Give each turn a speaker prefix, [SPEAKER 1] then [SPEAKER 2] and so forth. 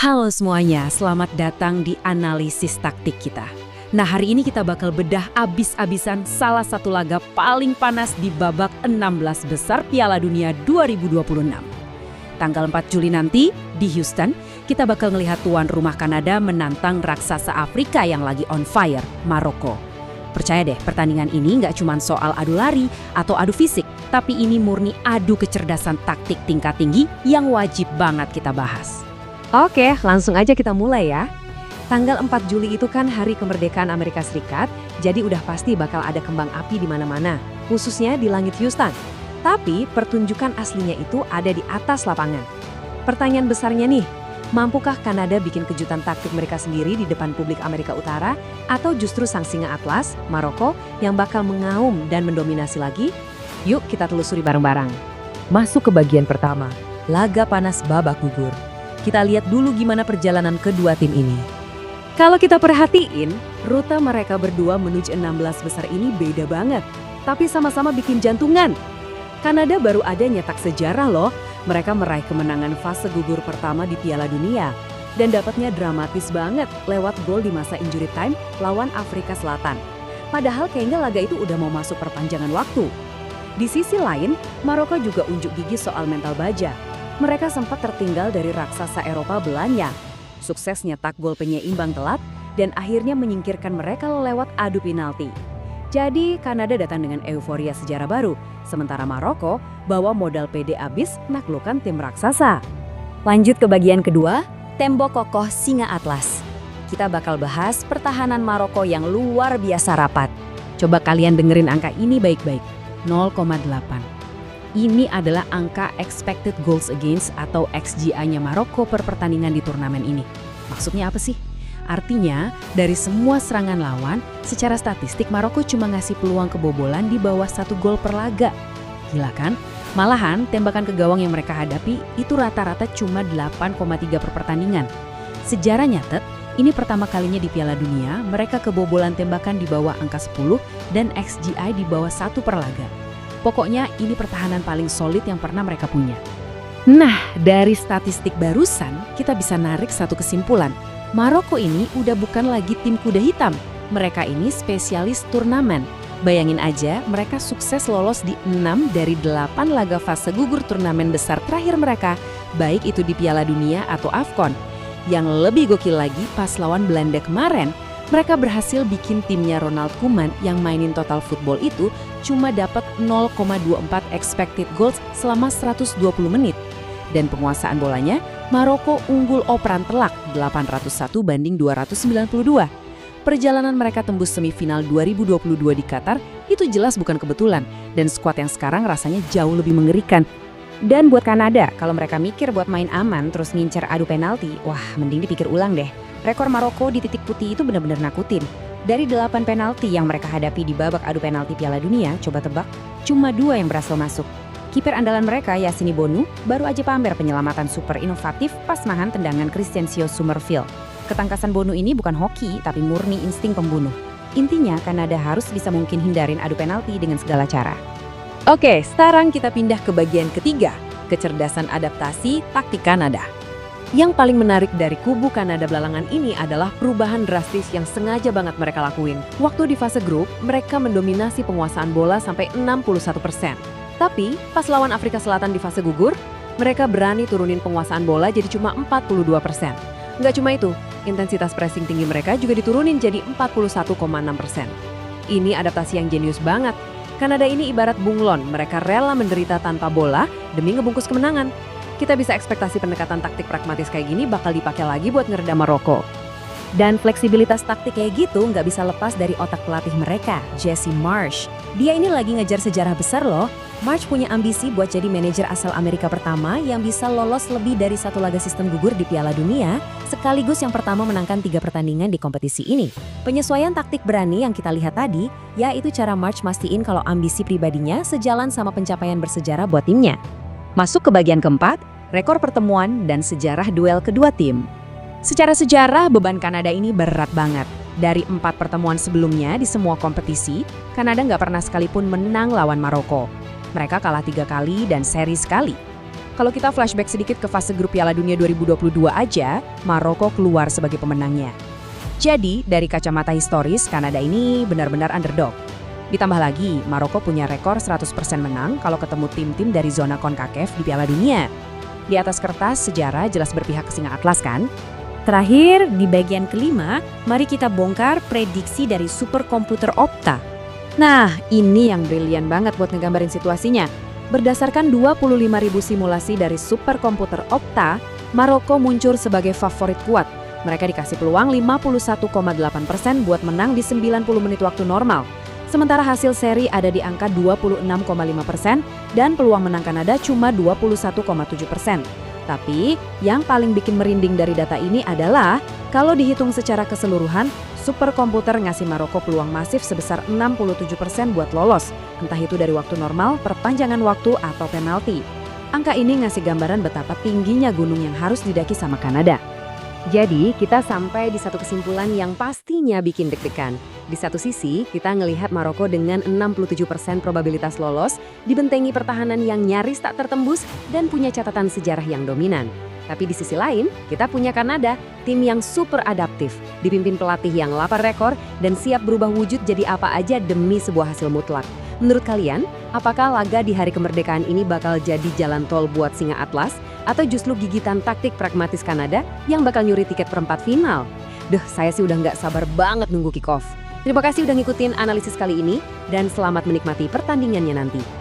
[SPEAKER 1] Halo semuanya, selamat datang di analisis taktik kita. Nah, hari ini kita bakal bedah abis-abisan salah satu laga paling panas di babak 16 besar Piala Dunia 2026. Tanggal 4 Juli nanti di Houston, kita bakal melihat tuan rumah Kanada menantang raksasa Afrika yang lagi on fire, Maroko. Percaya deh, pertandingan ini nggak cuma soal adu lari atau adu fisik, tapi ini murni adu kecerdasan taktik tingkat tinggi yang wajib banget kita bahas.
[SPEAKER 2] Oke, langsung aja kita mulai ya. Tanggal 4 Juli itu kan hari kemerdekaan Amerika Serikat, jadi udah pasti bakal ada kembang api di mana-mana, khususnya di langit Houston. Tapi pertunjukan aslinya itu ada di atas lapangan. Pertanyaan besarnya nih, mampukah Kanada bikin kejutan taktik mereka sendiri di depan publik Amerika Utara, atau justru sang singa Atlas, Maroko, yang bakal mengaum dan mendominasi lagi? Yuk kita telusuri bareng-bareng.
[SPEAKER 3] Masuk ke bagian pertama, laga panas babak gugur. Kita lihat dulu gimana perjalanan kedua tim ini.
[SPEAKER 1] Kalau kita perhatiin, rute mereka berdua menuju 16 besar ini beda banget, tapi sama-sama bikin jantungan. Kanada baru ada nyetak sejarah loh, mereka meraih kemenangan fase gugur pertama di Piala Dunia. Dan dapatnya dramatis banget lewat gol di masa injury time lawan Afrika Selatan. Padahal kayaknya laga itu udah mau masuk perpanjangan waktu. Di sisi lain, Maroko juga unjuk gigi soal mental baja. Mereka sempat tertinggal dari raksasa Eropa Belanda. Sukses nyetak gol penyeimbang telat dan akhirnya menyingkirkan mereka lewat adu penalti. Jadi Kanada datang dengan euforia sejarah baru, sementara Maroko bawa modal pede abis naklukkan tim raksasa.
[SPEAKER 2] Lanjut ke bagian kedua, tembok kokoh singa Atlas. Kita bakal bahas pertahanan Maroko yang luar biasa rapat.
[SPEAKER 1] Coba kalian dengerin angka ini baik-baik, 0,8. Ini adalah angka expected goals against atau XGA-nya Maroko per pertandingan di turnamen ini. Maksudnya apa sih? Artinya, dari semua serangan lawan, secara statistik Maroko cuma ngasih peluang kebobolan di bawah 1 gol per laga. Gila kan? Malahan, tembakan ke gawang yang mereka hadapi itu rata-rata cuma 8,3 per pertandingan. Sejarah nyatet, ini pertama kalinya di Piala Dunia, mereka kebobolan tembakan di bawah angka 10 dan XGI di bawah 1 per laga. Pokoknya ini pertahanan paling solid yang pernah mereka punya. Nah, dari statistik barusan, kita bisa narik satu kesimpulan. Maroko ini udah bukan lagi tim kuda hitam. Mereka ini spesialis turnamen. Bayangin aja, mereka sukses lolos di 6 dari 8 laga fase gugur turnamen besar terakhir mereka, baik itu di Piala Dunia atau AFCON. Yang lebih gokil lagi, pas lawan Belanda kemarin, mereka berhasil bikin timnya Ronald Koeman yang mainin total football itu cuma dapat 0,24 expected goals selama 120 menit. Dan penguasaan bolanya, Maroko unggul operan telak 801 banding 292. Perjalanan mereka tembus semifinal 2022 di Qatar itu jelas bukan kebetulan, dan skuad yang sekarang rasanya jauh lebih mengerikan.
[SPEAKER 2] Dan buat Kanada, kalau mereka mikir buat main aman terus ngincer adu penalti, wah mending dipikir ulang deh. Rekor Maroko di titik putih itu benar-benar nakutin. Dari 8 penalti yang mereka hadapi di babak adu penalti Piala Dunia, coba tebak, cuma 2 yang berhasil masuk. Kiper andalan mereka, Yassine Bonu, baru aja pamer penyelamatan super inovatif pas nahan tendangan Christensen Summerfield. Ketangkasan Bonu ini bukan hoki, tapi murni insting pembunuh. Intinya, Kanada harus bisa mungkin hindarin adu penalti dengan segala cara.
[SPEAKER 3] Oke, sekarang kita pindah ke bagian ketiga, kecerdasan adaptasi taktik Kanada.
[SPEAKER 2] Yang paling menarik dari kubu Kanada belalangan ini adalah perubahan drastis yang sengaja banget mereka lakuin. Waktu di fase grup, mereka mendominasi penguasaan bola sampai 61%. Tapi, pas lawan Afrika Selatan di fase gugur, mereka berani turunin penguasaan bola jadi cuma 42%. Nggak cuma itu, intensitas pressing tinggi mereka juga diturunin jadi 41,6%. Ini adaptasi yang jenius banget. Kanada ini ibarat bunglon, mereka rela menderita tanpa bola demi ngebungkus kemenangan. Kita bisa ekspektasi pendekatan taktik pragmatis kayak gini bakal dipakai lagi buat ngeredam Maroko.
[SPEAKER 1] Dan fleksibilitas taktik kayak gitu nggak bisa lepas dari otak pelatih mereka, Jesse Marsch. Dia ini lagi ngejar sejarah besar loh. Marsch punya ambisi buat jadi manajer asal Amerika pertama yang bisa lolos lebih dari 1 laga sistem gugur di Piala Dunia, sekaligus yang pertama menangkan 3 pertandingan di kompetisi ini. Penyesuaian taktik berani yang kita lihat tadi, yaitu cara Marsch mastiin kalau ambisi pribadinya sejalan sama pencapaian bersejarah buat timnya. Masuk ke bagian keempat, rekor pertemuan dan sejarah duel kedua tim. Secara sejarah, beban Kanada ini berat banget. Dari 4 pertemuan sebelumnya di semua kompetisi, Kanada nggak pernah sekalipun menang lawan Maroko. Mereka kalah 3 kali dan seri sekali. Kalau kita flashback sedikit ke fase grup Piala Dunia 2022 aja, Maroko keluar sebagai pemenangnya. Jadi, dari kacamata historis, Kanada ini benar-benar underdog. Ditambah lagi, Maroko punya rekor 100% menang kalau ketemu tim-tim dari zona CONCACAF di Piala Dunia. Di atas kertas, sejarah jelas berpihak ke Singa Atlas kan? Terakhir, di bagian kelima, mari kita bongkar prediksi dari superkomputer Opta. Nah, ini yang brilian banget buat ngegambarin situasinya. Berdasarkan 25.000 simulasi dari superkomputer Opta, Maroko muncul sebagai favorit kuat. Mereka dikasih peluang 51,8% buat menang di 90 menit waktu normal. Sementara hasil seri ada di angka 26,5% dan peluang menang Kanada cuma 21,7%. Tapi, yang paling bikin merinding dari data ini adalah kalau dihitung secara keseluruhan, superkomputer ngasih Maroko peluang masif sebesar 67% buat lolos, entah itu dari waktu normal, perpanjangan waktu, atau penalti. Angka ini ngasih gambaran betapa tingginya gunung yang harus didaki sama Kanada.
[SPEAKER 2] Jadi, kita sampai di satu kesimpulan yang pastinya bikin deg-degan. Di satu sisi, kita ngelihat Maroko dengan 67% probabilitas lolos, dibentengi pertahanan yang nyaris tak tertembus, dan punya catatan sejarah yang dominan. Tapi di sisi lain, kita punya Kanada, tim yang super adaptif, dipimpin pelatih yang lapar rekor, dan siap berubah wujud jadi apa aja demi sebuah hasil mutlak. Menurut kalian, apakah laga di hari kemerdekaan ini bakal jadi jalan tol buat Singa Atlas? Atau justru gigitan taktik pragmatis Kanada yang bakal nyuri tiket perempat final? Duh, saya sih udah nggak sabar banget nunggu kick-off. Terima kasih udah ngikutin analisis kali ini, dan selamat menikmati pertandingannya nanti.